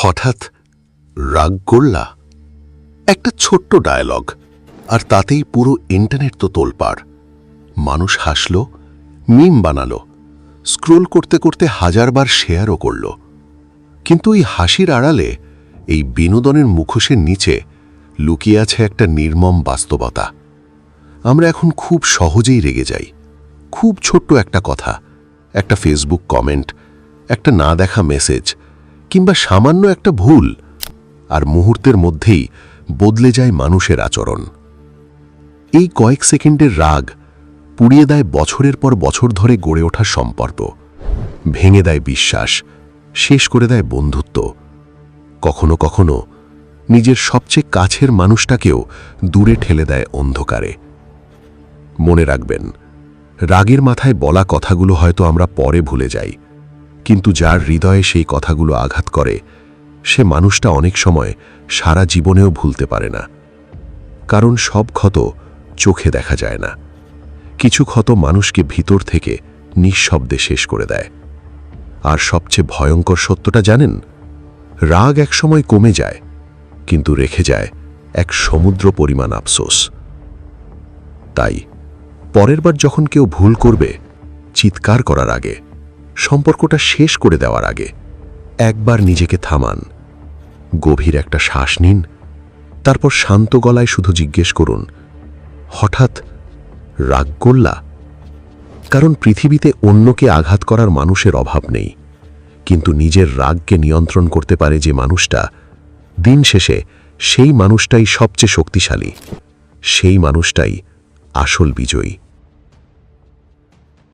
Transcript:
হঠাৎ রাগ করলা, একটা ছোট্ট ডায়ালগ, আর তাতেই পুরো ইন্টারনেট তো তোলপাড়। মানুষ হাসল, মিম বানালো, স্ক্রোল করতে করতে হাজারবার শেয়ারও করল। কিন্তু এই হাসির আড়ালে, এই বিনোদনের মুখোশের নিচে লুকিয়ে আছে একটা নির্মম বাস্তবতা। আমরা এখন খুব সহজেই রেগে যাই। খুব ছোট্ট একটা কথা, একটা ফেসবুক কমেন্ট, একটা না দেখা মেসেজ, কিংবা সামান্য একটা ভুল, আর মুহূর্তের মধ্যেই বদলে যায় মানুষের আচরণ। এই কয়েক সেকেন্ডের রাগ পুড়িয়ে দেয় বছরের পর বছর ধরে গড়ে ওঠা সম্পর্ক, ভেঙে দেয় বিশ্বাস, শেষ করে দেয় বন্ধুত্ব। কখনো কখনো নিজের সবচেয়ে কাছের মানুষটাকেও দূরে ঠেলে দেয় অন্ধকারে। মনে রাখবেন, রাগের মাথায় বলা কথাগুলো হয়তো আমরা পরে ভুলে যাই, কিন্তু যার হৃদয়ে সেই কথাগুলো আঘাত করে, সে মানুষটা অনেক সময় সারা জীবনেও ভুলতে পারে না। কারণ সব ক্ষত চোখে দেখা যায় না। কিছু ক্ষত মানুষকে ভিতর থেকে নিঃশব্দে শেষ করে দেয়। আর সবচেয়ে ভয়ঙ্কর সত্যটা জানেন, রাগ একসময় কমে যায়, কিন্তু রেখে যায় এক সমুদ্র পরিমাণ আফসোস। তাই পরের বার যখন কেউ ভুল করবে, চিৎকার করার আগে, সম্পর্কটা শেষ করে দেওয়ার আগে একবার নিজেকে থামান, গভীর একটা শ্বাস নিন, তারপর শান্ত গলায় শুধু জিজ্ঞেস করুন, হঠাৎ রাগ করলা? কারণ পৃথিবীতে অন্যকে আঘাত করার মানুষের অভাব নেই, কিন্তু নিজের রাগকে নিয়ন্ত্রণ করতে পারে যে মানুষটা, দিন শেষে সেই মানুষটাই সবচেয়ে শক্তিশালী, সেই মানুষটাই আসল বিজয়ী।